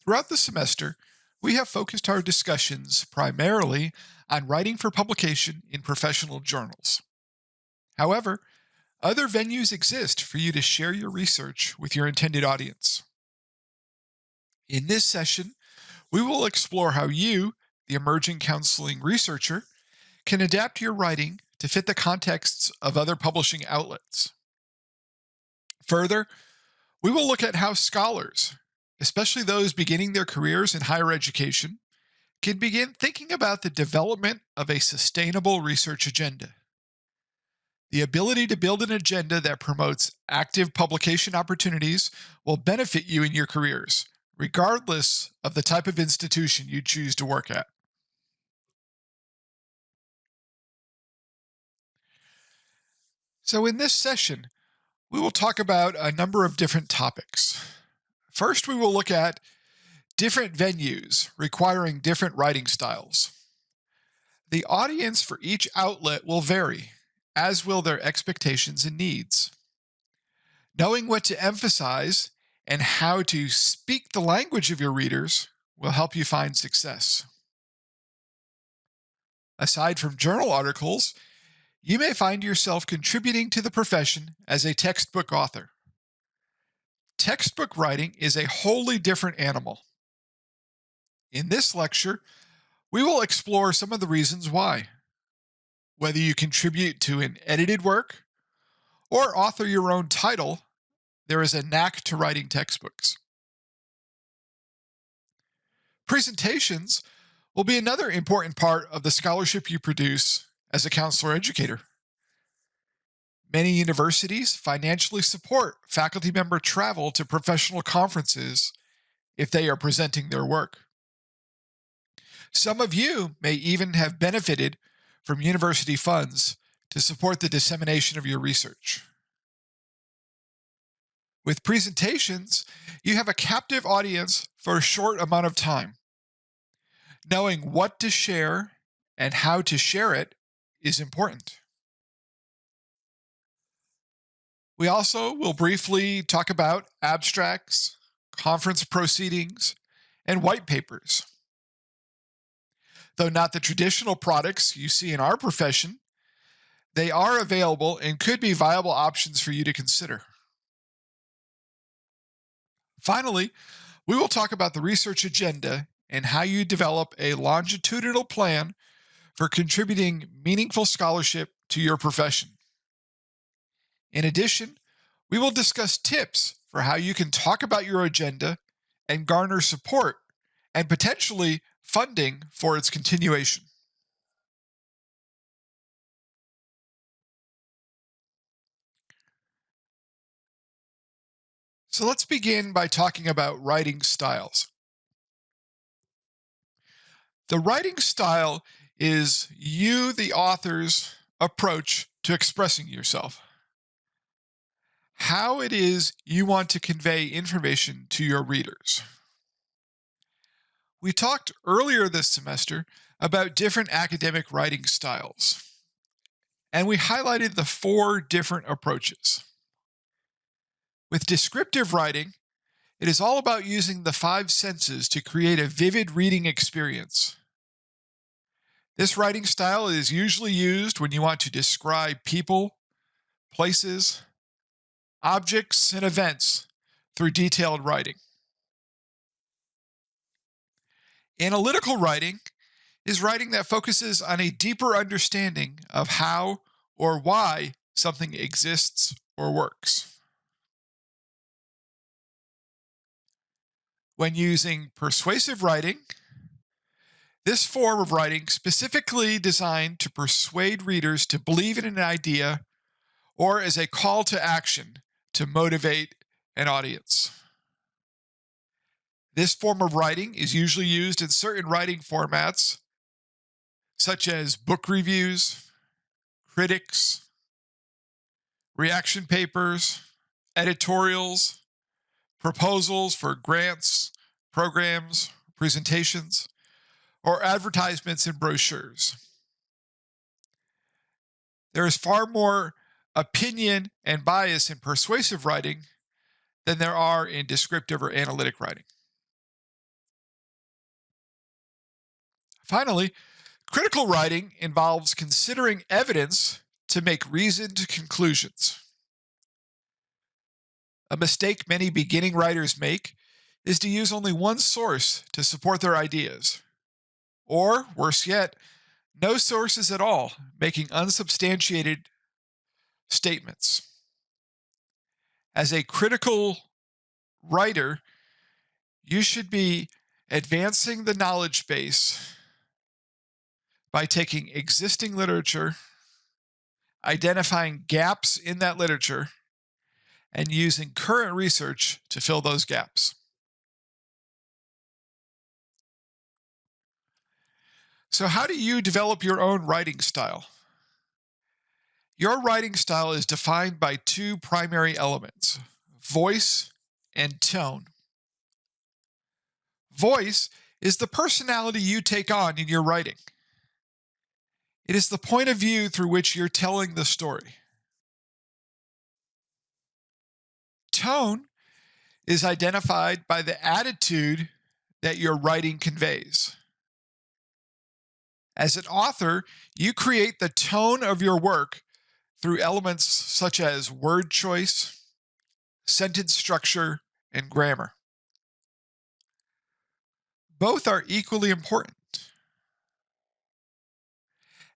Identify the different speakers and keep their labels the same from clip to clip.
Speaker 1: Throughout the semester, we have focused our discussions primarily on writing for publication in professional journals. However, other venues exist for you to share your research with your intended audience. In this session, we will explore how you, the emerging counseling researcher, can adapt your writing to fit the contexts of other publishing outlets. Further, we will look at how scholars, especially those beginning their careers in higher education, can begin thinking about the development of a sustainable research agenda. The ability to build an agenda that promotes active publication opportunities will benefit you in your careers, regardless of the type of institution you choose to work at. So, in this session, we will talk about a number of different topics. First, we will look at different venues requiring different writing styles. The audience for each outlet will vary, as will their expectations and needs. Knowing what to emphasize and how to speak the language of your readers will help you find success. Aside from journal articles, you may find yourself contributing to the profession as a textbook author. Textbook writing is a wholly different animal. In this lecture, we will explore some of the reasons why. Whether you contribute to an edited work or author your own title, there is a knack to writing textbooks. Presentations will be another important part of the scholarship you produce as a counselor educator. Many universities financially support faculty member travel to professional conferences if they are presenting their work. Some of you may even have benefited from university funds to support the dissemination of your research. With presentations, you have a captive audience for a short amount of time. Knowing what to share and how to share it is important. We also will briefly talk about abstracts, conference proceedings, and white papers. Though not the traditional products you see in our profession, they are available and could be viable options for you to consider. Finally, we will talk about the research agenda and how you develop a longitudinal plan for contributing meaningful scholarship to your profession. In addition, we will discuss tips for how you can talk about your agenda and garner support and potentially funding for its continuation. So let's begin by talking about writing styles. The writing style is you, the author's approach to expressing yourself. How it is you want to convey information to your readers. We talked earlier this semester about different academic writing styles, and we highlighted the four different approaches. With descriptive writing, it is all about using the five senses to create a vivid reading experience. This writing style is usually used when you want to describe people, places, objects, and events through detailed writing. Analytical writing is writing that focuses on a deeper understanding of how or why something exists or works. When using persuasive writing, this form of writing specifically designed to persuade readers to believe in an idea or as a call to action to motivate an audience. This form of writing is usually used in certain writing formats, such as book reviews, critics, reaction papers, editorials, proposals for grants, programs, presentations, or advertisements and brochures. There is far more opinion and bias in persuasive writing than there are in descriptive or analytic writing. Finally, critical writing involves considering evidence to make reasoned conclusions. A mistake many beginning writers make is to use only one source to support their ideas. Or, worse yet, no sources at all, making unsubstantiated statements. As a critical writer, you should be advancing the knowledge base by taking existing literature, identifying gaps in that literature, and using current research to fill those gaps. So, how do you develop your own writing style? Your writing style is defined by two primary elements: voice and tone. Voice is the personality you take on in your writing. It is the point of view through which you're telling the story. Tone is identified by the attitude that your writing conveys. As an author, you create the tone of your work through elements such as word choice, sentence structure, and grammar. Both are equally important.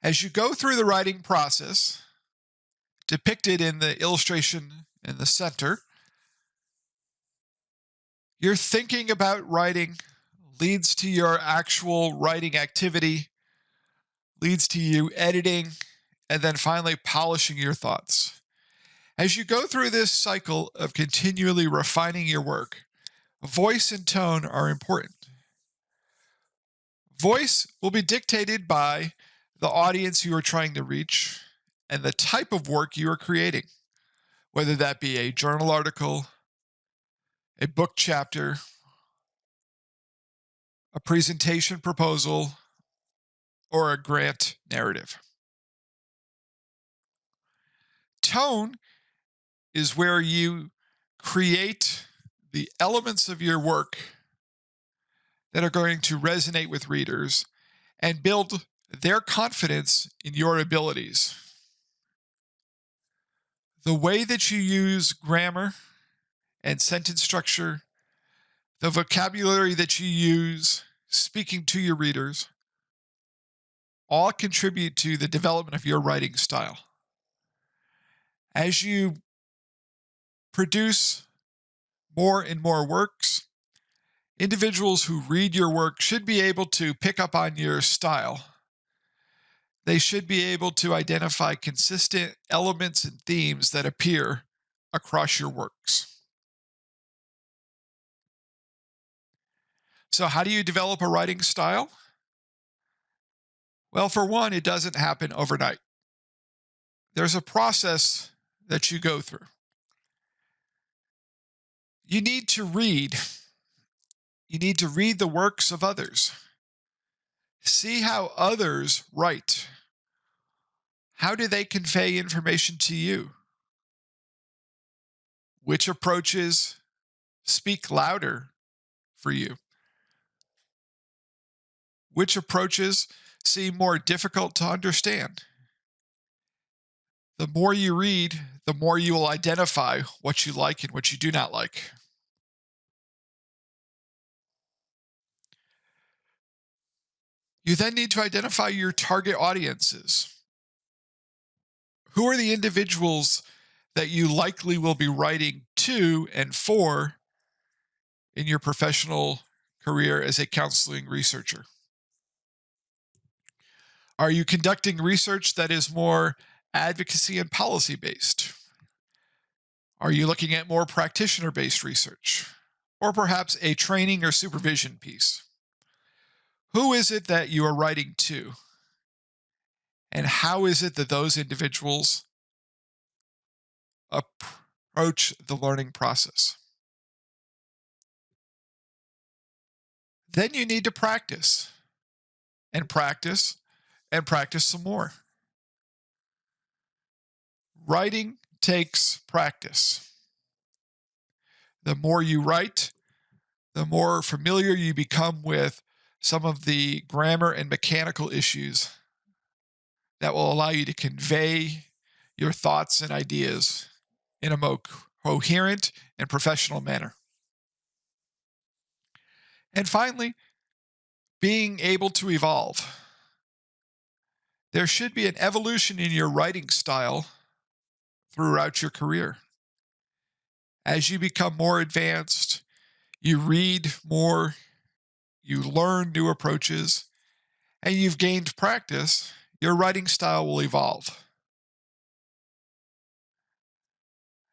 Speaker 1: As you go through the writing process, depicted in the illustration in the center, your thinking about writing leads to your actual writing activity, leads to you editing, and then finally polishing your thoughts. As you go through this cycle of continually refining your work, voice and tone are important. Voice will be dictated by the audience you are trying to reach and the type of work you are creating, whether that be a journal article, a book chapter, a presentation proposal, or a grant narrative. Tone is where you create the elements of your work that are going to resonate with readers and build their confidence in your abilities. The way that you use grammar and sentence structure, the vocabulary that you use speaking to your readers, all contribute to the development of your writing style. As you produce more and more works, individuals who read your work should be able to pick up on your style. They should be able to identify consistent elements and themes that appear across your works. So, how do you develop a writing style? Well, for one, it doesn't happen overnight. There's a process that you go through. You need to read. You need to read the works of others. See how others write. How do they convey information to you? Which approaches speak louder for you? Which approaches seem more difficult to understand? The more you read, the more you will identify what you like and what you do not like. You then need to identify your target audiences. Who are the individuals that you likely will be writing to and for in your professional career as a counseling researcher? Are you conducting research that is more advocacy and policy based? Are you looking at more practitioner based research? Or perhaps a training or supervision piece? Who is it that you are writing to? And how is it that those individuals approach the learning process? Then you need to practice and practice and practice some more. Writing takes practice. The more you write, the more familiar you become with some of the grammar and mechanical issues that will allow you to convey your thoughts and ideas in a more coherent and professional manner. And finally, being able to evolve. There should be an evolution in your writing style throughout your career. As you become more advanced, you read more, you learn new approaches, and you've gained practice, your writing style will evolve.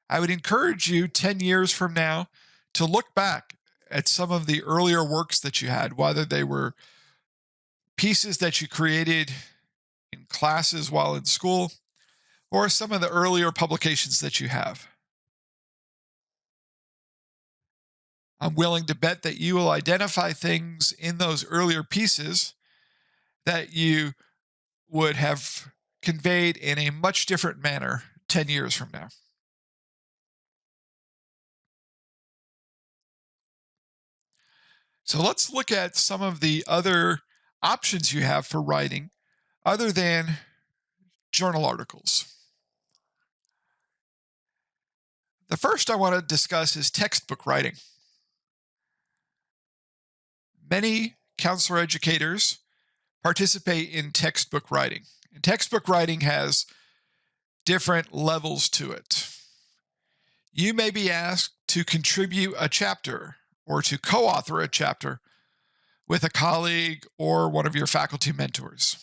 Speaker 1: I would encourage you 10 years from now to look back at some of the earlier works that you had, whether they were pieces that you created in classes while in school, or some of the earlier publications that you have. I'm willing to bet that you will identify things in those earlier pieces that you would have conveyed in a much different manner 10 years from now. So let's look at some of the other options you have for writing other than journal articles. The first I want to discuss is textbook writing. Many counselor educators participate in textbook writing. And textbook writing has different levels to it. You may be asked to contribute a chapter or to co-author a chapter with a colleague or one of your faculty mentors.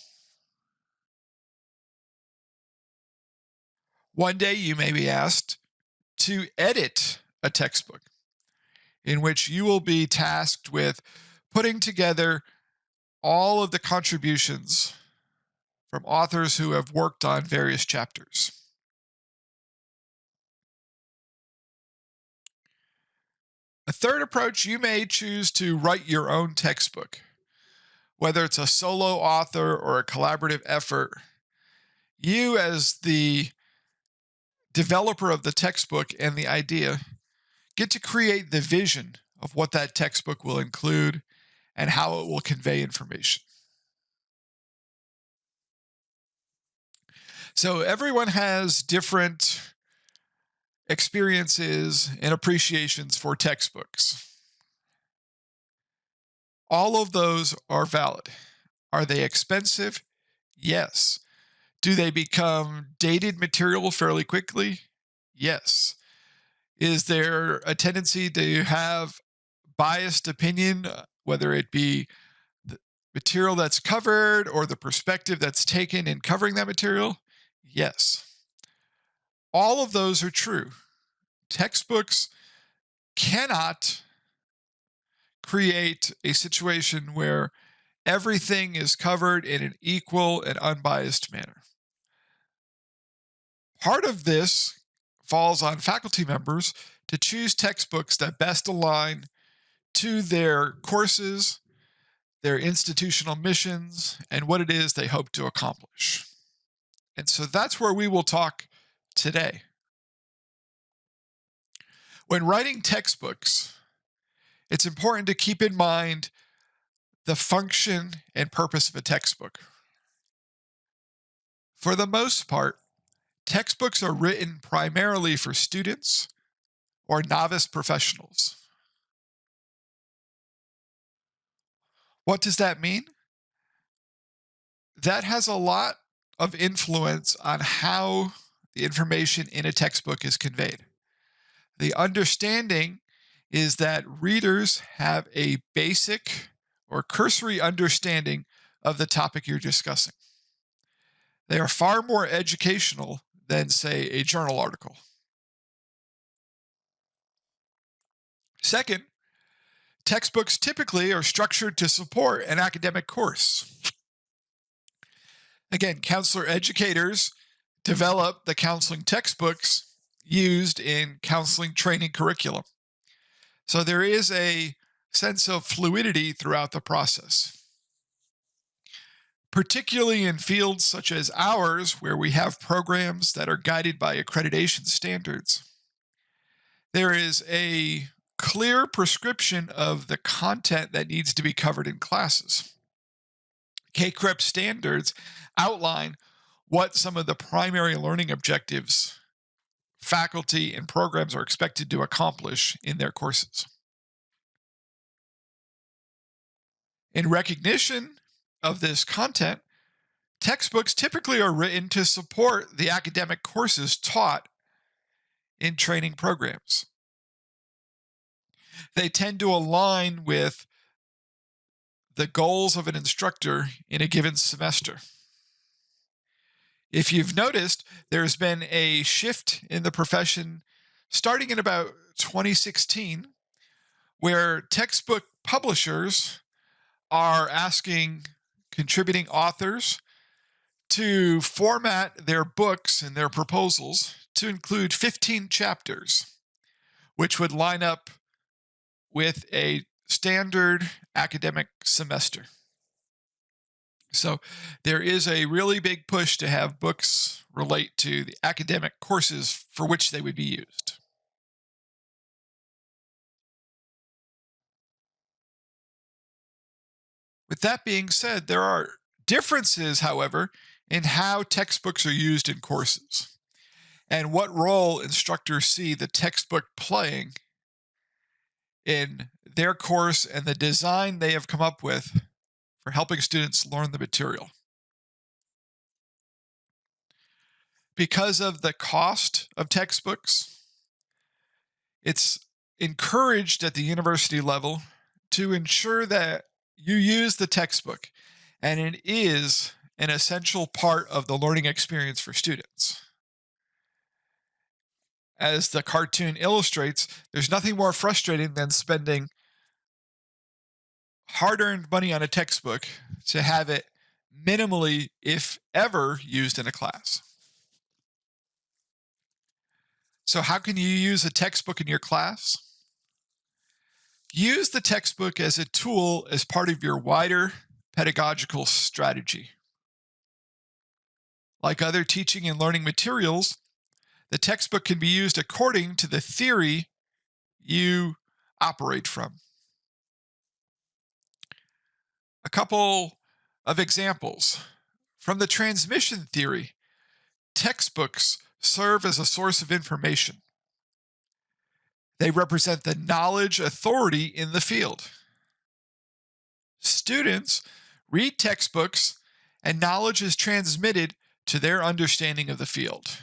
Speaker 1: One day you may be asked to edit a textbook in which you will be tasked with putting together all of the contributions from authors who have worked on various chapters. A third approach, you may choose to write your own textbook. Whether it's a solo author or a collaborative effort, you as the developer of the textbook and the idea get to create the vision of what that textbook will include and how it will convey information. So everyone has different experiences and appreciations for textbooks. All of those are valid. Are they expensive? Yes. Do they become dated material fairly quickly? Yes. Is there a tendency to have biased opinion, whether it be the material that's covered or the perspective that's taken in covering that material? Yes. All of those are true. Textbooks cannot create a situation where everything is covered in an equal and unbiased manner. Part of this falls on faculty members to choose textbooks that best align to their courses, their institutional missions, and what it is they hope to accomplish. And so that's where we will talk today. When writing textbooks, it's important to keep in mind the function and purpose of a textbook. For the most part, textbooks are written primarily for students or novice professionals. What does that mean? That has a lot of influence on how the information in a textbook is conveyed. The understanding is that readers have a basic or cursory understanding of the topic you're discussing. They are far more educational than, say, a journal article. Second, textbooks typically are structured to support an academic course. Again, counselor educators develop the counseling textbooks used in counseling training curriculum. So there is a sense of fluidity throughout the process. Particularly in fields such as ours, where we have programs that are guided by accreditation standards, there is a clear prescription of the content that needs to be covered in classes. CACREP standards outline what some of the primary learning objectives faculty and programs are expected to accomplish in their courses. In recognition of this content, textbooks typically are written to support the academic courses taught in training programs. They tend to align with the goals of an instructor in a given semester. If you've noticed, there's been a shift in the profession starting in about 2016, where textbook publishers are asking contributing authors to format their books and their proposals to include 15 chapters, which would line up with a standard academic semester. So there is a really big push to have books relate to the academic courses for which they would be used. With that being said, there are differences, however, in how textbooks are used in courses and what role instructors see the textbook playing in their course and the design they have come up with for helping students learn the material. Because of the cost of textbooks, it's encouraged at the university level to ensure that you use the textbook, and it is an essential part of the learning experience for students. As the cartoon illustrates, there's nothing more frustrating than spending hard-earned money on a textbook to have it minimally, if ever, used in a class. So how can you use a textbook in your class? Use the textbook as a tool as part of your wider pedagogical strategy. Like other teaching and learning materials, the textbook can be used according to the theory you operate from. A couple of examples. From the transmission theory, textbooks serve as a source of information. They represent the knowledge authority in the field. Students read textbooks, and knowledge is transmitted to their understanding of the field.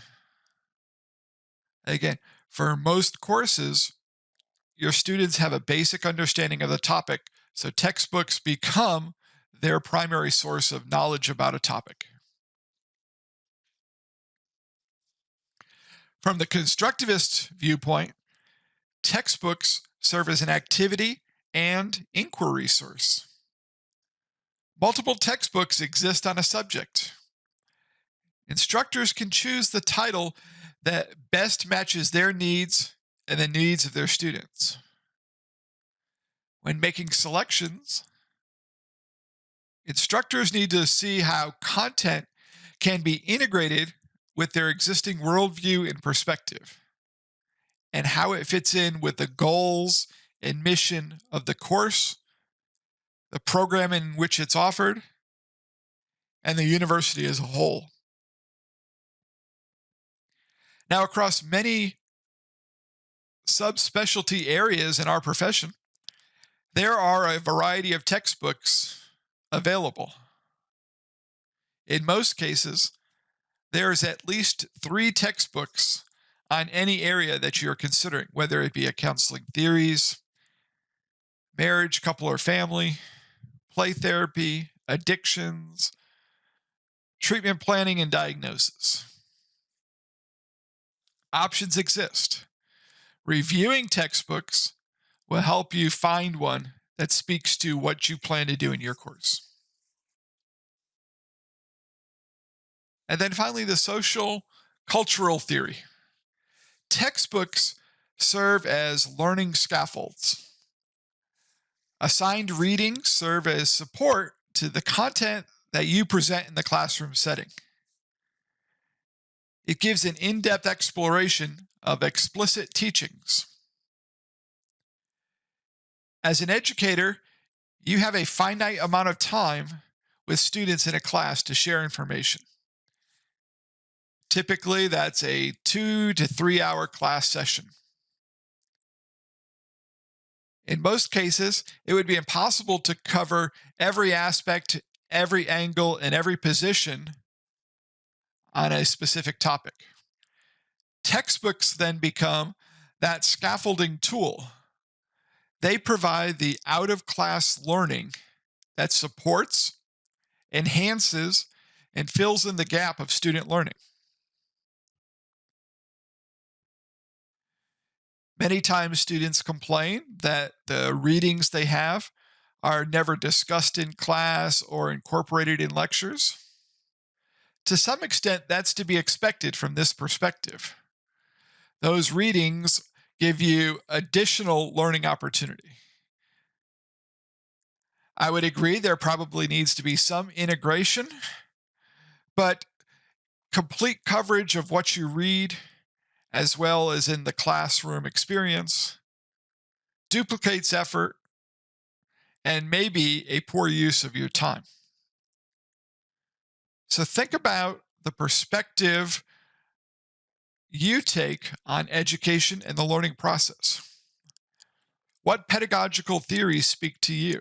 Speaker 1: Again, for most courses, your students have a basic understanding of the topic, so textbooks become their primary source of knowledge about a topic. From the constructivist viewpoint, textbooks serve as an activity and inquiry source. Multiple textbooks exist on a subject. Instructors can choose the title that best matches their needs and the needs of their students. When making selections, instructors need to see how content can be integrated with their existing worldview and perspective, and how it fits in with the goals and mission of the course, the program in which it's offered, and the university as a whole. Now, across many subspecialty areas in our profession, there are a variety of textbooks available. In most cases, there's at least 3 textbooks on any area that you're considering, whether it be a counseling theories, marriage, couple or family, play therapy, addictions, treatment planning, and diagnosis. Options exist. Reviewing textbooks will help you find one that speaks to what you plan to do in your course. And then finally, the social cultural theory. Textbooks serve as learning scaffolds. Assigned readings serve as support to the content that you present in the classroom setting. It gives an in-depth exploration of explicit teachings. As an educator, you have a finite amount of time with students in a class to share information. Typically, that's a 2 to 3 hour class session. In most cases, it would be impossible to cover every aspect, every angle, and every position on a specific topic. Textbooks then become that scaffolding tool. They provide the out-of-class learning that supports, enhances, and fills in the gap of student learning. Many times students complain that the readings they have are never discussed in class or incorporated in lectures. To some extent, that's to be expected from this perspective. Those readings give you additional learning opportunity. I would agree there probably needs to be some integration, but complete coverage of what you read, as well as in the classroom experience, duplicates effort and may be a poor use of your time. So think about the perspective you take on education and the learning process. What pedagogical theories speak to you?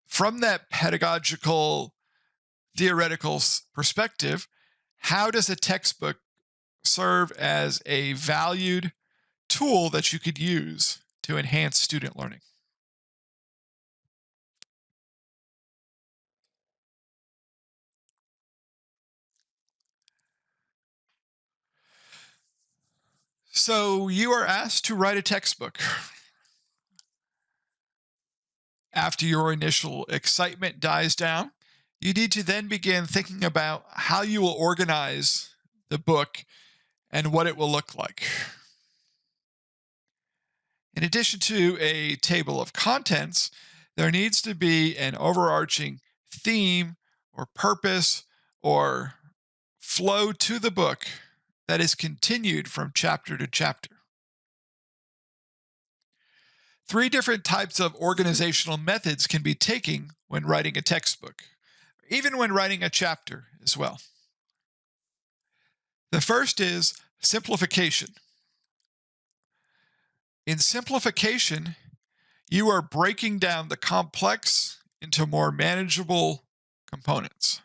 Speaker 1: From that pedagogical theoretical perspective, how does a textbook serve as a valued tool that you could use to enhance student learning? So you are asked to write a textbook. After your initial excitement dies down, you need to then begin thinking about how you will organize the book and what it will look like. In addition to a table of contents, there needs to be an overarching theme or purpose or flow to the book that is continued from chapter to chapter. 3 different types of organizational methods can be taken when writing a textbook, even when writing a chapter as well. The first is simplification. In simplification, you are breaking down the complex into more manageable components.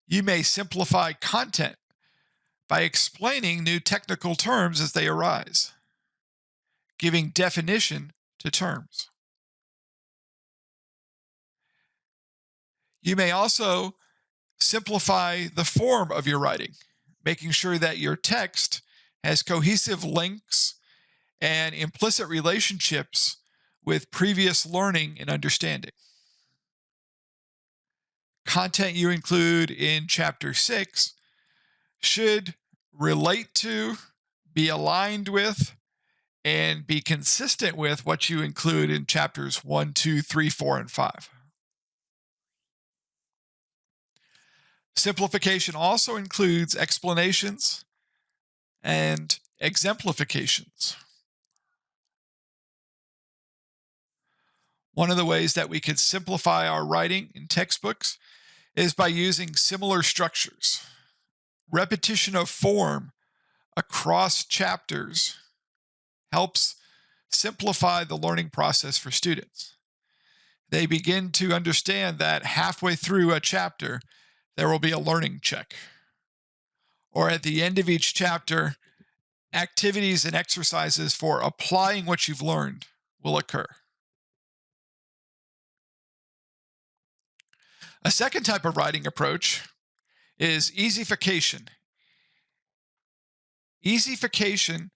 Speaker 1: You may simplify content by explaining new technical terms as they arise, giving definition to terms. You may also simplify the form of your writing, making sure that your text has cohesive links and implicit relationships with previous learning and understanding. Content you include in Chapter 6 should relate to, be aligned with, and be consistent with what you include in Chapters 1, 2, 3, 4, and 5. Simplification also includes explanations and exemplifications. One of the ways that we could simplify our writing in textbooks is by using similar structures. Repetition of form across chapters helps simplify the learning process for students. They begin to understand that halfway through a chapter, there will be a learning check. Or at the end of each chapter, activities and exercises for applying what you've learned will occur. A second type of writing approach is easification. Easification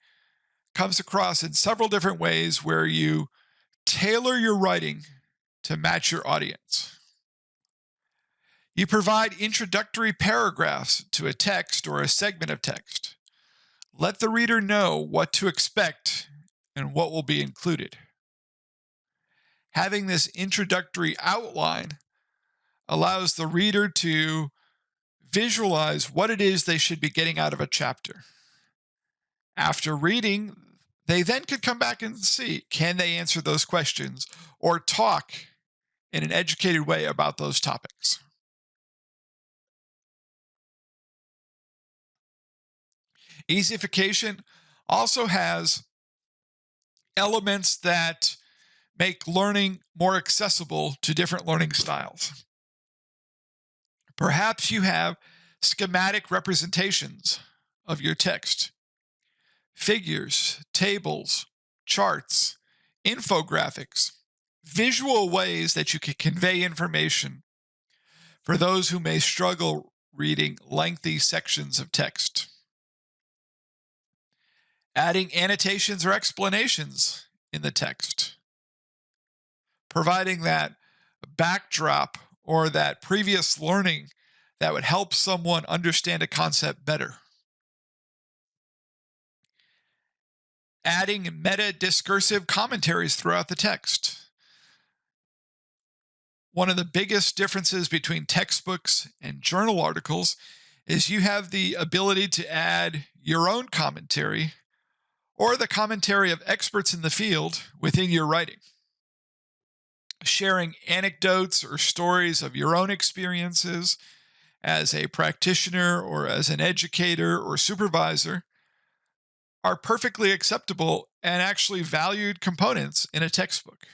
Speaker 1: comes across in several different ways where you tailor your writing to match your audience. You provide introductory paragraphs to a text or a segment of text. Let the reader know what to expect and what will be included. Having this introductory outline allows the reader to visualize what it is they should be getting out of a chapter. After reading They then could come back and see, can they answer those questions or talk in an educated way about those topics. Easyfication also has elements that make learning more accessible to different learning styles. Perhaps you have schematic representations of your text, figures, tables, charts, infographics, visual ways that you can convey information for those who may struggle reading lengthy sections of text. Adding annotations or explanations in the text, providing that backdrop or that previous learning that would help someone understand a concept better. Adding meta-discursive commentaries throughout the text. One of the biggest differences between textbooks and journal articles is you have the ability to add your own commentary or the commentary of experts in the field within your writing. Sharing anecdotes or stories of your own experiences as a practitioner or as an educator or supervisor are perfectly acceptable and actually valued components in a textbook.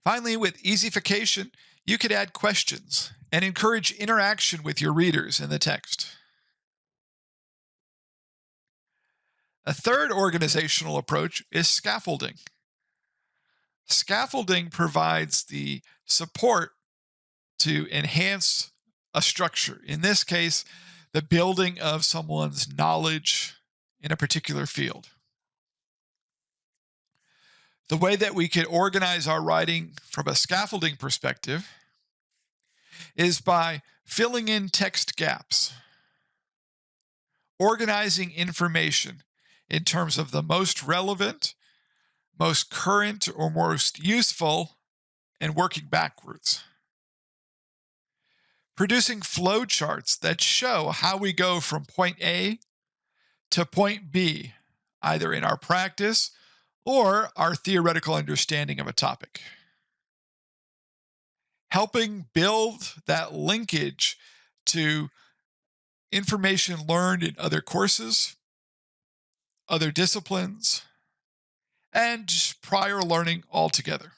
Speaker 1: Finally, with easyfication, you could add questions and encourage interaction with your readers in the text. A third organizational approach is scaffolding. Scaffolding provides the support to enhance a structure. In this case, the building of someone's knowledge in a particular field. The way that we could organize our writing from a scaffolding perspective is by filling in text gaps, organizing information in terms of the most relevant, most current, or most useful, and working backwards. Producing flow charts that show how we go from point A to point B, either in our practice or our theoretical understanding of a topic. Helping build that linkage to information learned in other courses, other disciplines, and just prior learning altogether.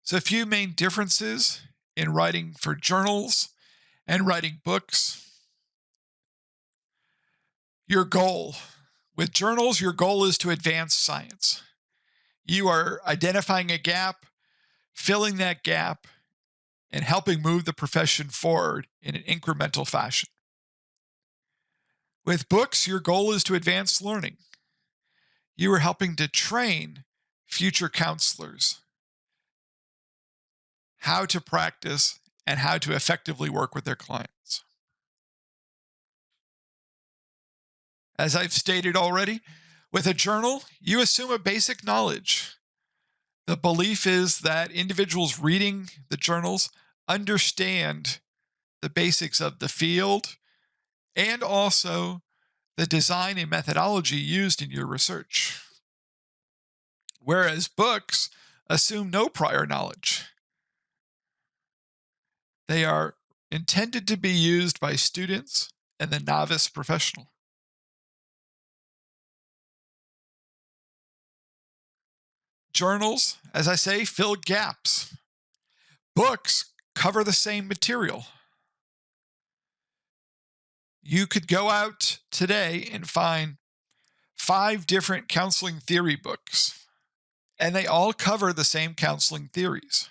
Speaker 1: So, a few main differences in writing for journals and writing books. Your goal. With journals, your goal is to advance science. You are identifying a gap, filling that gap, and helping move the profession forward in an incremental fashion. With books, your goal is to advance learning. You are helping to train future counselors how to practice and how to effectively work with their clients. As I've stated already, with a journal, you assume a basic knowledge. The belief is that individuals reading the journals understand the basics of the field and also the design and methodology used in your research. Whereas books assume no prior knowledge. They are intended to be used by students and the novice professional. Journals, as I say, fill gaps. Books cover the same material. You could go out today and find 5 different counseling theory books, and they all cover the same counseling theories.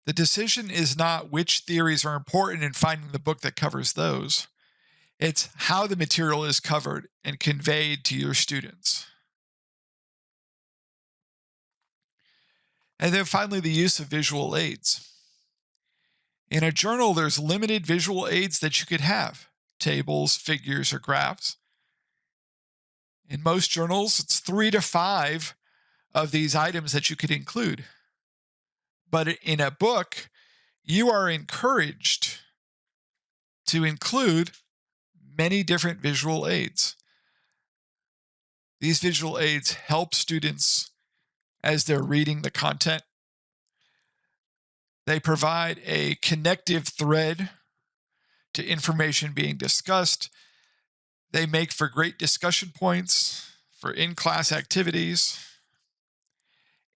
Speaker 1: The decision is not which theories are important in finding the book that covers those. It's how the material is covered and conveyed to your students. And then finally, the use of visual aids. In a journal, there's limited visual aids that you could have, tables, figures, or graphs. In most journals, it's 3 to 5 of these items that you could include. But in a book, you are encouraged to include many different visual aids. These visual aids help students as they're reading the content. They provide a connective thread to information being discussed. They make for great discussion points for in-class activities.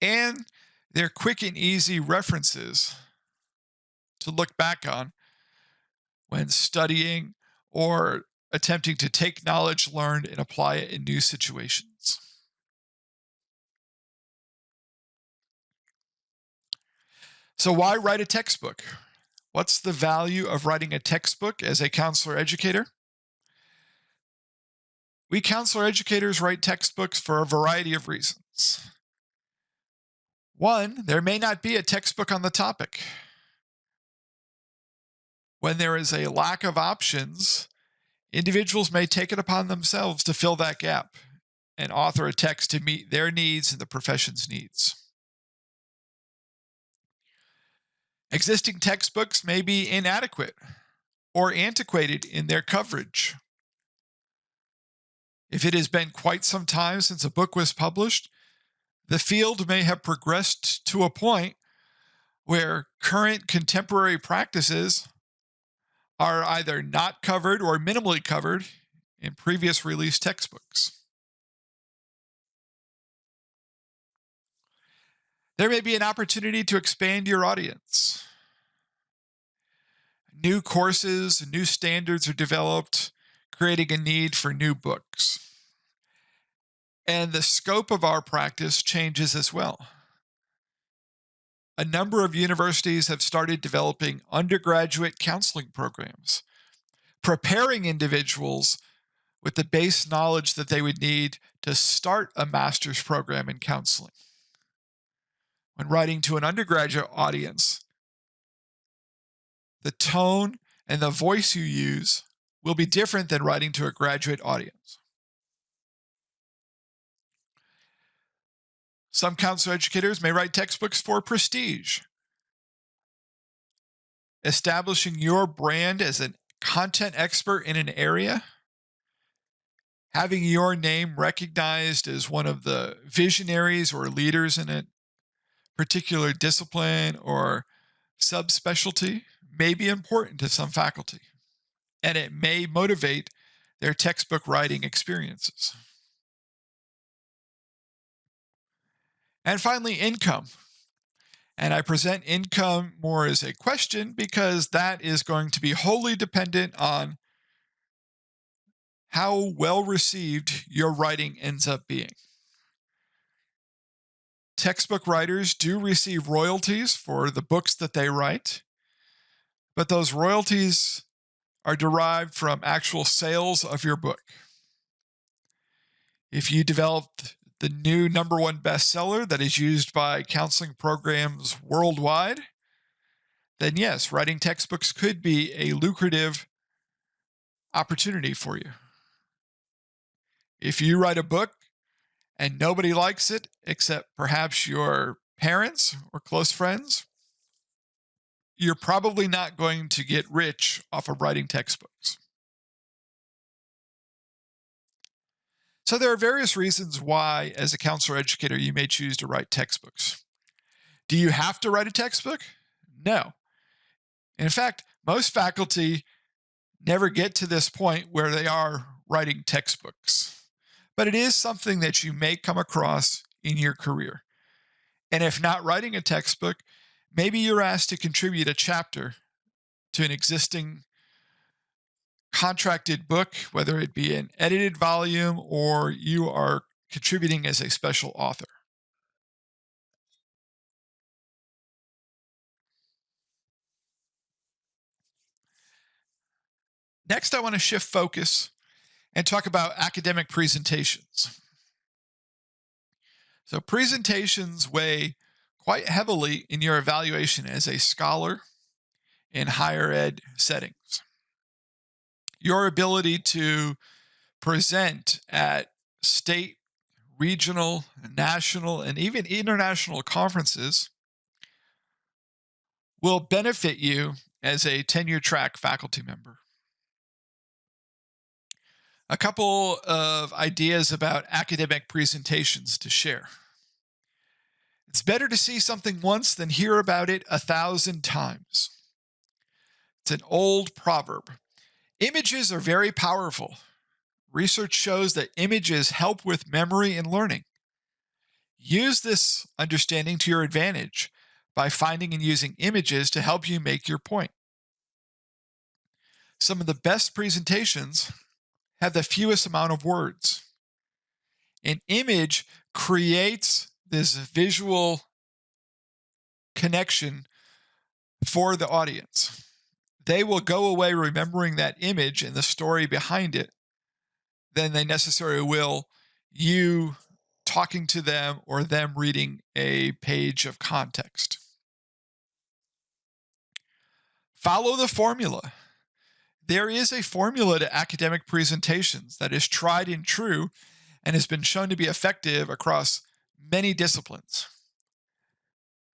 Speaker 1: And they're quick and easy references to look back on when studying or attempting to take knowledge learned and apply it in new situations. So why write a textbook? What's the value of writing a textbook as a counselor educator? We counselor educators write textbooks for a variety of reasons. One, there may not be a textbook on the topic. When there is a lack of options, individuals may take it upon themselves to fill that gap and author a text to meet their needs and the profession's needs. Existing textbooks may be inadequate or antiquated in their coverage. If it has been quite some time since a book was published, the field may have progressed to a point where current contemporary practices are either not covered or minimally covered in previous released textbooks. There may be an opportunity to expand your audience. New courses, new standards are developed, creating a need for new books. And the scope of our practice changes as well. A number of universities have started developing undergraduate counseling programs, preparing individuals with the base knowledge that they would need to start a master's program in counseling. When writing to an undergraduate audience, the tone and the voice you use will be different than writing to a graduate audience. Some counselor educators may write textbooks for prestige. Establishing your brand as a content expert in an area, having your name recognized as one of the visionaries or leaders in a particular discipline or subspecialty may be important to some faculty, and it may motivate their textbook writing experiences. And finally, income. And I present income more as a question because that is going to be wholly dependent on how well received your writing ends up being. Textbook writers do receive royalties for the books that they write, but those royalties are derived from actual sales of your book. If you developed the new #1 bestseller that is used by counseling programs worldwide, then yes, writing textbooks could be a lucrative opportunity for you. If you write a book and nobody likes it except perhaps your parents or close friends, you're probably not going to get rich off of writing textbooks. So there are various reasons why, as a counselor educator, you may choose to write textbooks. Do you have to write a textbook? No. In fact, most faculty never get to this point where they are writing textbooks. But it is something that you may come across in your career. And if not writing a textbook, maybe you're asked to contribute a chapter to an existing contracted book, whether it be an edited volume or you are contributing as a special author. Next, I want to shift focus and talk about academic presentations. So presentations weigh quite heavily in your evaluation as a scholar in higher ed settings. Your ability to present at state, regional, national, and even international conferences will benefit you as a tenure track faculty member. A couple of ideas about academic presentations to share. It's better to see something once than hear about it 1,000 times. It's an old proverb. Images are very powerful. Research shows that images help with memory and learning. Use this understanding to your advantage by finding and using images to help you make your point. Some of the best presentations have the fewest amount of words. An image creates this visual connection for the audience. They will go away remembering that image and the story behind it than they necessarily will you talking to them or them reading a page of context. Follow the formula. There is a formula to academic presentations that is tried and true and has been shown to be effective across many disciplines.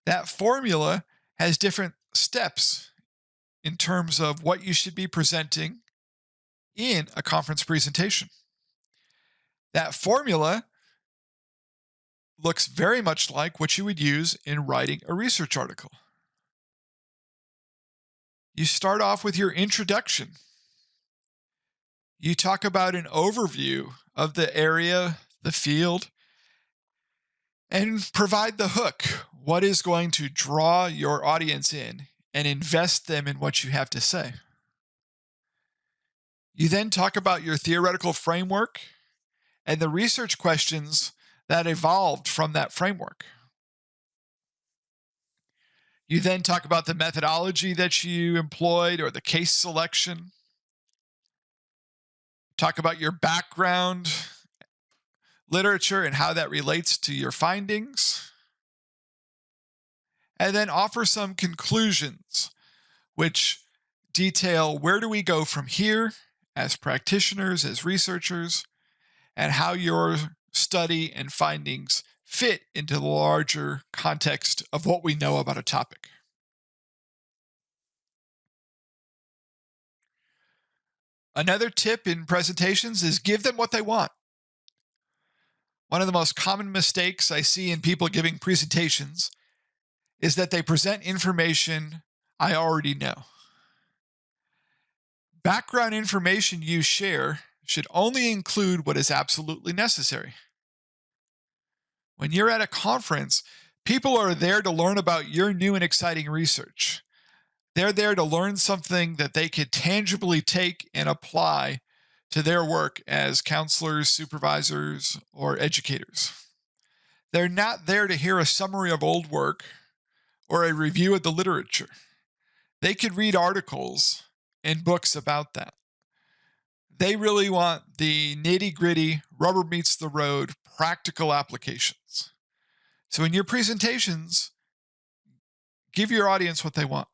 Speaker 1: That formula has different steps in terms of what you should be presenting in a conference presentation. That formula looks very much like what you would use in writing a research article. You start off with your introduction. You talk about an overview of the area, the field, and provide the hook. What is going to draw your audience in and invest them in what you have to say? You then talk about your theoretical framework and the research questions that evolved from that framework. You then talk about the methodology that you employed or the case selection. Talk about your background literature and how that relates to your findings. And then offer some conclusions, which detail where do we go from here as practitioners, as researchers, and how your study and findings fit into the larger context of what we know about a topic. Another tip in presentations is give them what they want. One of the most common mistakes I see in people giving presentations is that they present information I already know. Background information you share should only include what is absolutely necessary. When you're at a conference, people are there to learn about your new and exciting research. They're there to learn something that they could tangibly take and apply to their work as counselors, supervisors, or educators. They're not there to hear a summary of old work or a review of the literature. They could read articles and books about that. They really want the nitty-gritty, rubber meets the road, practical applications. So in your presentations, give your audience what they want.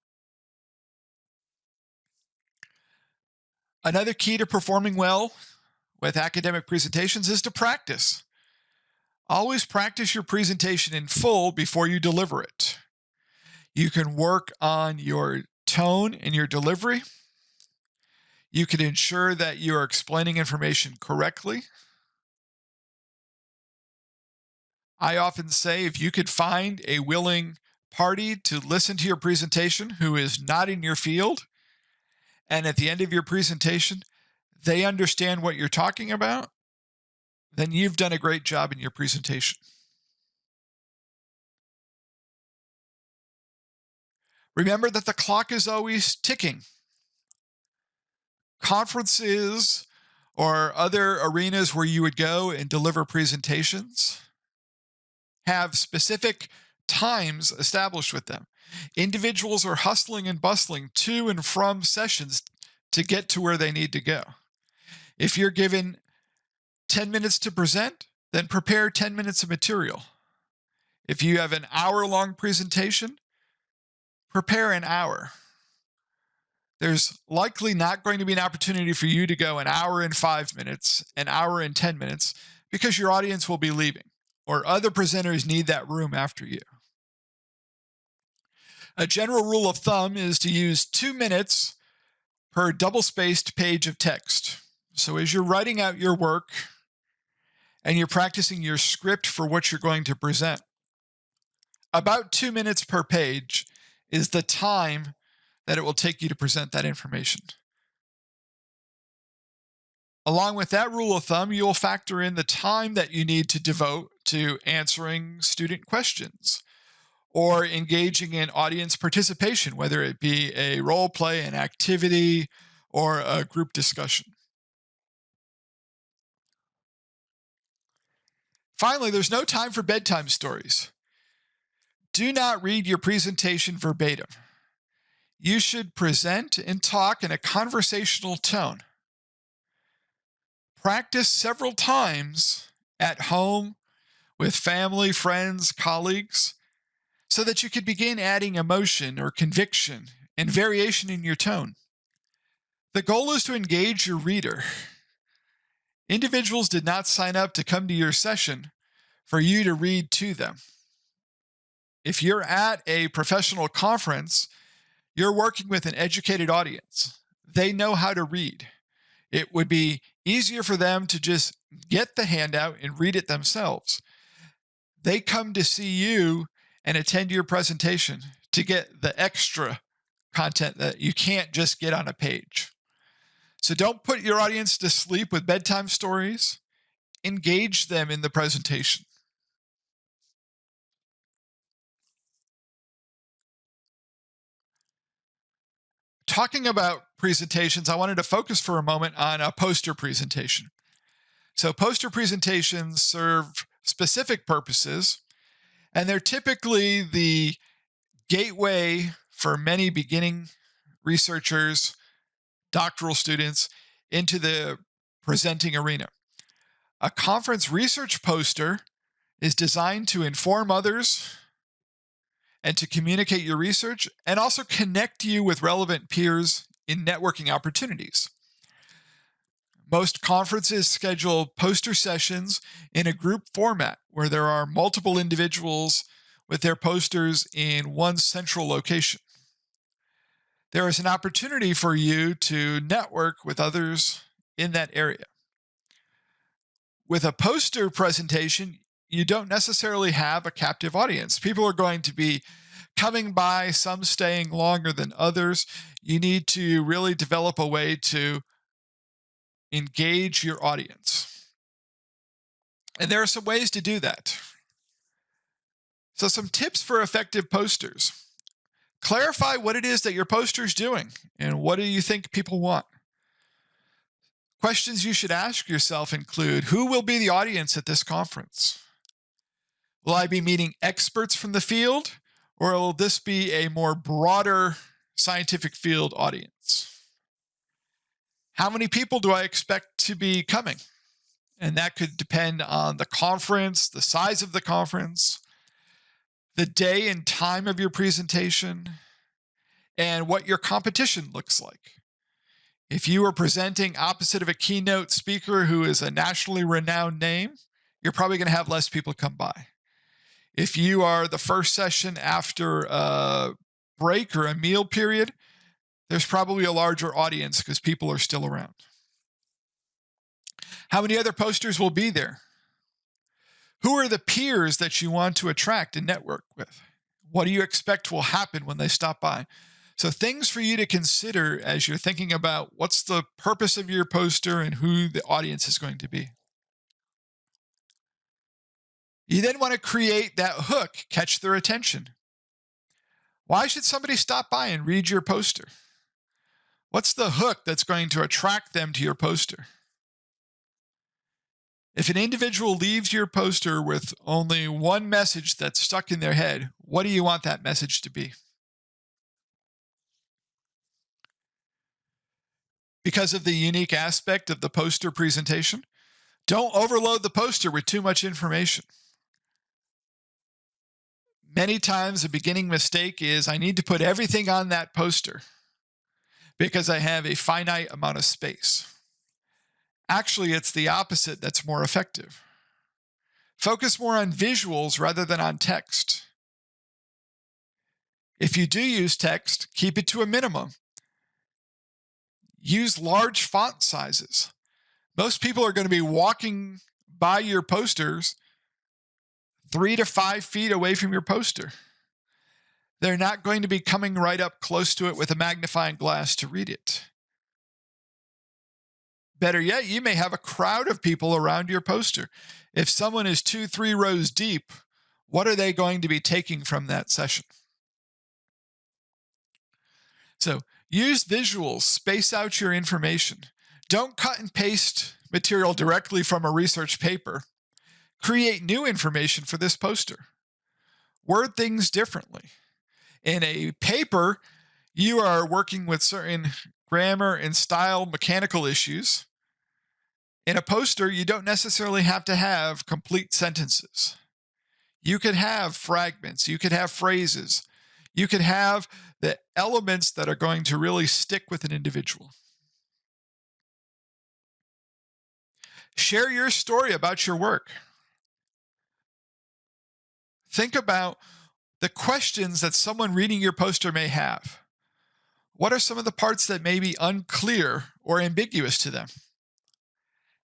Speaker 1: Another key to performing well with academic presentations is to practice. Always practice your presentation in full before you deliver it. You can work on your tone and your delivery. You can ensure that you are explaining information correctly. I often say if you could find a willing party to listen to your presentation who is not in your field, and at the end of your presentation, they understand what you're talking about, then you've done a great job in your presentation. Remember that the clock is always ticking. Conferences or other arenas where you would go and deliver presentations have specific times established with them. Individuals are hustling and bustling to and from sessions to get to where they need to go. If you're given 10 minutes to present, then prepare 10 minutes of material. If you have an hour-long presentation, prepare an hour. There's likely not going to be an opportunity for you to go an hour and 5 minutes, an hour and 10 minutes, because your audience will be leaving or other presenters need that room after you. A general rule of thumb is to use 2 minutes per double-spaced page of text. So as you're writing out your work and you're practicing your script for what you're going to present, about 2 minutes per page is the time that it will take you to present that information. Along with that rule of thumb, you'll factor in the time that you need to devote to answering student questions or engaging in audience participation, whether it be a role play, an activity, or a group discussion. Finally, there's no time for bedtime stories. Do not read your presentation verbatim. You should present and talk in a conversational tone. Practice several times at home with family, friends, colleagues, so that you could begin adding emotion or conviction and variation in your tone. The goal is to engage your reader. Individuals did not sign up to come to your session for you to read to them. If you're at a professional conference, you're working with an educated audience. They know how to read. It would be easier for them to just get the handout and read it themselves. They come to see you and attend your presentation to get the extra content that you can't just get on a page. So don't put your audience to sleep with bedtime stories. Engage them in the presentation. Talking about presentations, I wanted to focus for a moment on a poster presentation. So poster presentations serve specific purposes, and they're typically the gateway for many beginning researchers, doctoral students, into the presenting arena. A conference research poster is designed to inform others and to communicate your research and also connect you with relevant peers in networking opportunities. Most conferences schedule poster sessions in a group format where there are multiple individuals with their posters in one central location. There is an opportunity for you to network with others in that area. With a poster presentation, you don't necessarily have a captive audience. People are going to be coming by, some staying longer than others. You need to really develop a way to engage your audience. And there are some ways to do that. So some tips for effective posters. Clarify what it is that your poster is doing and what do you think people want. Questions you should ask yourself include, who will be the audience at this conference? Will I be meeting experts from the field, or will this be a more broader scientific field audience? How many people do I expect to be coming? And that could depend on the conference, the size of the conference, the day and time of your presentation, and what your competition looks like. If you are presenting opposite of a keynote speaker who is a nationally renowned name, you're probably going to have less people come by. If you are the first session after a break or a meal period, there's probably a larger audience because people are still around. How many other posters will be there? Who are the peers that you want to attract and network with? What do you expect will happen when they stop by? So things for you to consider as you're thinking about what's the purpose of your poster and who the audience is going to be. You then want to create that hook, catch their attention. Why should somebody stop by and read your poster? What's the hook that's going to attract them to your poster? If an individual leaves your poster with only one message that's stuck in their head, what do you want that message to be? Because of the unique aspect of the poster presentation, don't overload the poster with too much information. Many times a beginning mistake is I need to put everything on that poster because I have a finite amount of space. Actually, it's the opposite that's more effective. Focus more on visuals rather than on text. If you do use text, keep it to a minimum. Use large font sizes. Most people are going to be walking by your posters 3 to 5 feet away from your poster. They're not going to be coming right up close to it with a magnifying glass to read it. Better yet, you may have a crowd of people around your poster. If someone is 2-3 rows deep, what are they going to be taking from that session? So use visuals, space out your information. Don't cut and paste material directly from a research paper. Create new information for this poster. Word things differently. In a paper, you are working with certain grammar and style mechanical issues. In a poster, you don't necessarily have to have complete sentences. You could have fragments, you could have phrases, you could have the elements that are going to really stick with an individual. Share your story about your work. Think about the questions that someone reading your poster may have. What are some of the parts that may be unclear or ambiguous to them?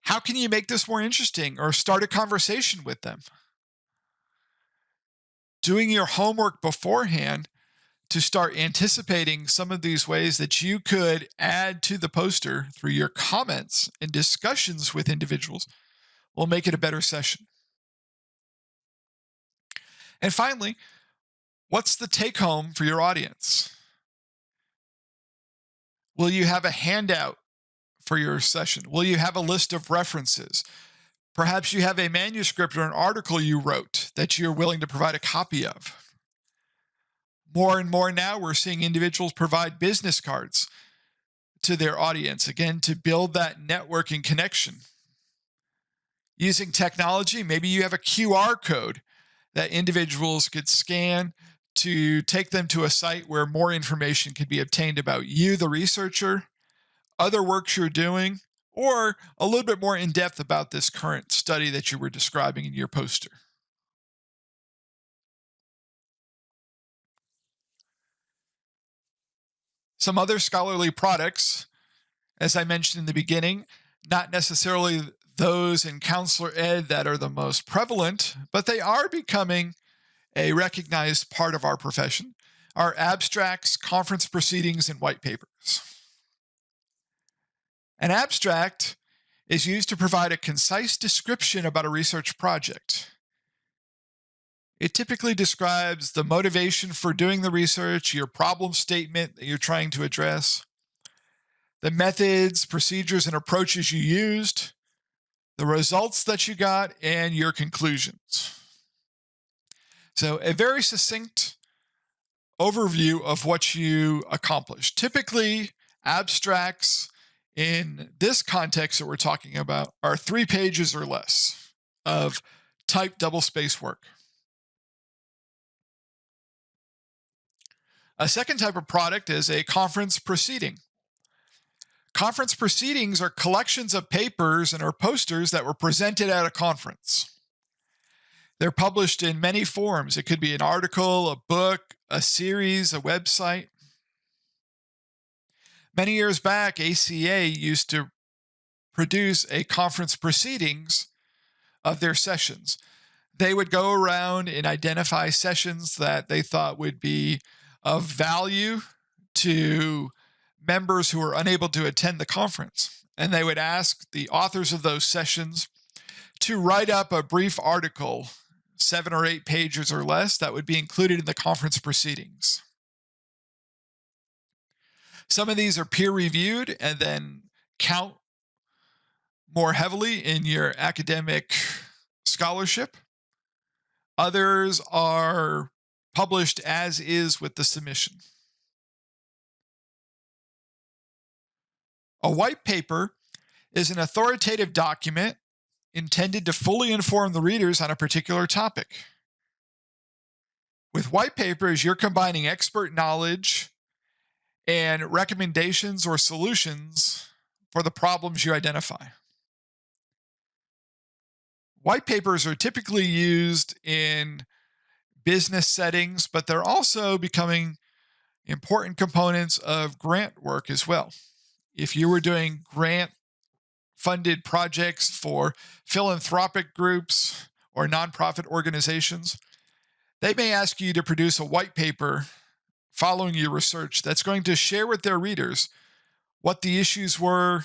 Speaker 1: How can you make this more interesting or start a conversation with them? Doing your homework beforehand to start anticipating some of these ways that you could add to the poster through your comments and discussions with individuals will make it a better session. And finally, what's the take home for your audience? Will you have a handout for your session? Will you have a list of references? Perhaps you have a manuscript or an article you wrote that you're willing to provide a copy of. More and more now, we're seeing individuals provide business cards to their audience, again, to build that networking connection. Using technology, maybe you have a QR code that individuals could scan to take them to a site where more information could be obtained about you, the researcher, other works you're doing, or a little bit more in depth about this current study that you were describing in your poster. Some other scholarly products, as I mentioned in the beginning, not necessarily those in counselor ed that are the most prevalent, but they are becoming a recognized part of our profession, are abstracts, conference proceedings, and white papers. An abstract is used to provide a concise description about a research project. It typically describes the motivation for doing the research, your problem statement that you're trying to address, the methods, procedures, and approaches you used, the results that you got, and your conclusions. So a very succinct overview of what you accomplished. Typically, abstracts in this context that we're talking about are 3 pages or less of typed double-space work. A second type of product is a conference proceeding. Conference proceedings are collections of papers and or posters that were presented at a conference. They're published in many forms. It could be an article, a book, a series, a website. Many years back, ACA used to produce a conference proceedings of their sessions. They would go around and identify sessions that they thought would be of value to members who were unable to attend the conference. And they would ask the authors of those sessions to write up a brief article, 7 or 8 pages or less, that would be included in the conference proceedings. Some of these are peer-reviewed and then count more heavily in your academic scholarship. Others are published as is with the submission. A white paper is an authoritative document intended to fully inform the readers on a particular topic. With white papers, you're combining expert knowledge and recommendations or solutions for the problems you identify. White papers are typically used in business settings, but they're also becoming important components of grant work as well. If you were doing grant funded projects for philanthropic groups or nonprofit organizations, they may ask you to produce a white paper following your research that's going to share with their readers what the issues were,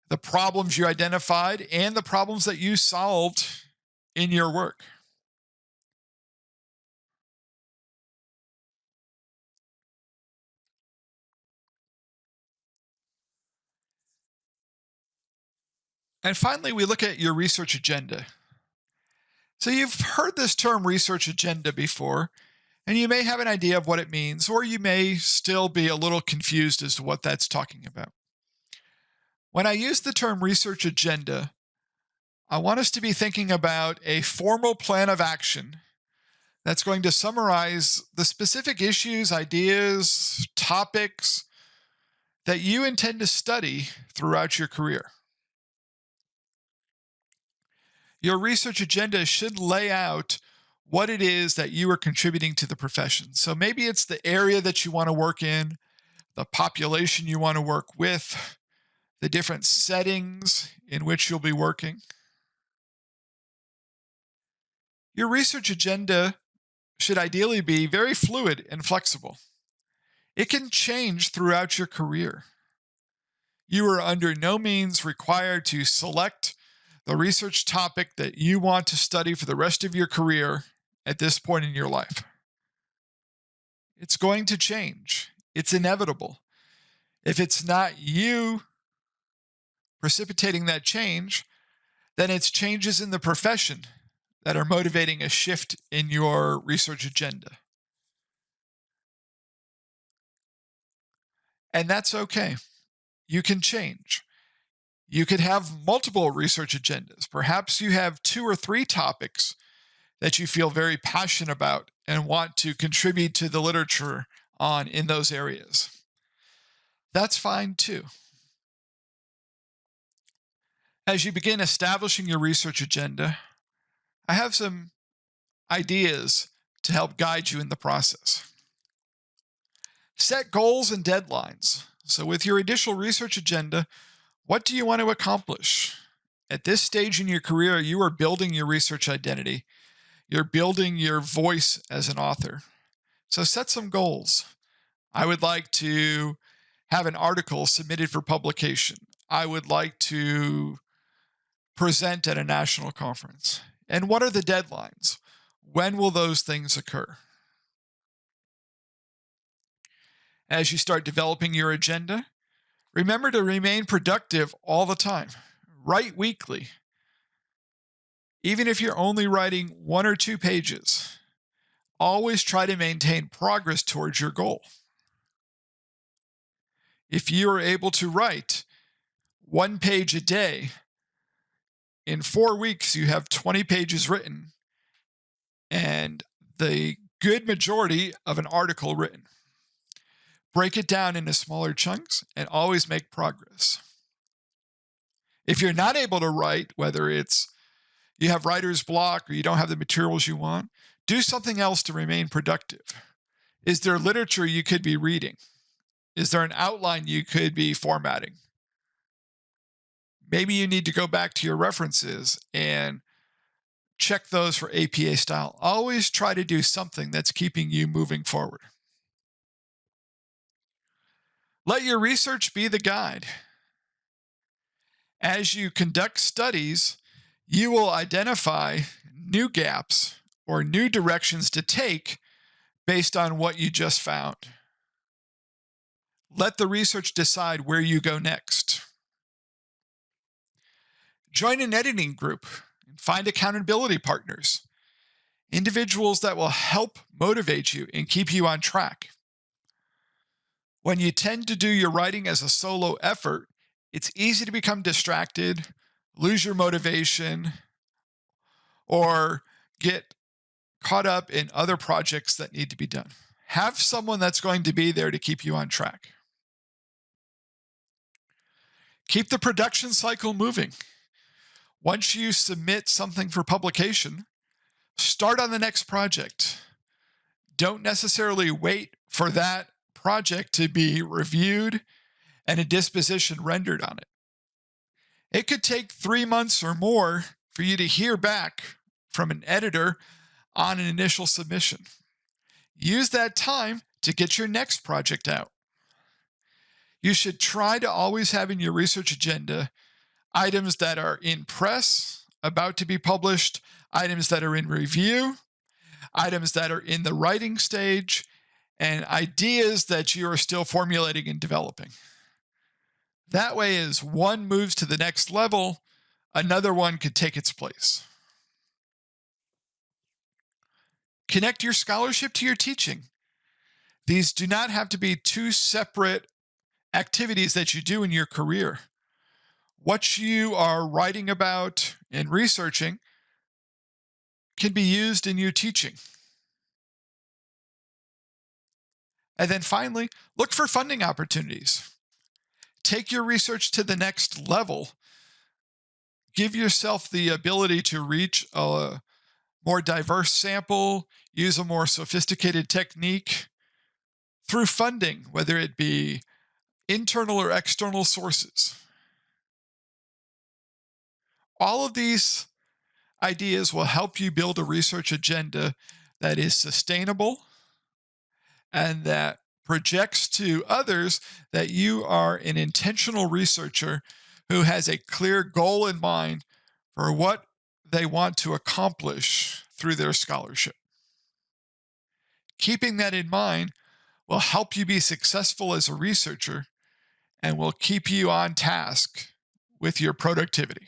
Speaker 1: the problems you identified, and the problems that you solved in your work. And finally, we look at your research agenda. So you've heard this term research agenda before, and you may have an idea of what it means, or you may still be a little confused as to what that's talking about. When I use the term research agenda, I want us to be thinking about a formal plan of action that's going to summarize the specific issues, ideas, topics that you intend to study throughout your career. Your research agenda should lay out what it is that you are contributing to the profession. So maybe it's the area that you want to work in, the population you want to work with, the different settings in which you'll be working. Your research agenda should ideally be very fluid and flexible. It can change throughout your career. You are under no means required to select the research topic that you want to study for the rest of your career at this point in your life. It's going to change. It's inevitable. If it's not you precipitating that change, then it's changes in the profession that are motivating a shift in your research agenda. And that's okay. You can change. You could have multiple research agendas. Perhaps you have 2 or 3 topics that you feel very passionate about and want to contribute to the literature on in those areas. That's fine too. As you begin establishing your research agenda, I have some ideas to help guide you in the process. Set goals and deadlines. So, with your initial research agenda, what do you want to accomplish? At this stage in your career, you are building your research identity. You're building your voice as an author. So, set some goals. I would like to have an article submitted for publication. I would like to present at a national conference. And what are the deadlines? When will those things occur? As you start developing your agenda, remember to remain productive all the time. Write weekly. Even if you're only writing 1 or 2 pages, always try to maintain progress towards your goal. If you are able to write 1 page a day, in 4 weeks you have 20 pages written and the good majority of an article written. Break it down into smaller chunks and always make progress. If you're not able to write, whether it's you have writer's block or you don't have the materials you want, do something else to remain productive. Is there literature you could be reading? Is there an outline you could be formatting? Maybe you need to go back to your references and check those for APA style. Always try to do something that's keeping you moving forward. Let your research be the guide. As you conduct studies, you will identify new gaps or new directions to take based on what you just found. Let the research decide where you go next. Join an editing group and find accountability partners, individuals that will help motivate you and keep you on track. When you tend to do your writing as a solo effort, it's easy to become distracted, lose your motivation, or get caught up in other projects that need to be done. Have someone that's going to be there to keep you on track. Keep the production cycle moving. Once you submit something for publication, start on the next project. Don't necessarily wait for that project to be reviewed and a disposition rendered on it. It could take 3 months or more for you to hear back from an editor on an initial submission. Use that time to get your next project out. You should try to always have in your research agenda items that are in press, about to be published, items that are in review, items that are in the writing stage, and ideas that you are still formulating and developing. That way, as one moves to the next level, another one could take its place. Connect your scholarship to your teaching. These do not have to be two separate activities that you do in your career. What you are writing about and researching can be used in your teaching. And then finally, look for funding opportunities. Take your research to the next level. Give yourself the ability to reach a more diverse sample, use a more sophisticated technique through funding, whether it be internal or external sources. All of these ideas will help you build a research agenda that is sustainable and that projects to others that you are an intentional researcher who has a clear goal in mind for what they want to accomplish through their scholarship. Keeping that in mind will help you be successful as a researcher and will keep you on task with your productivity.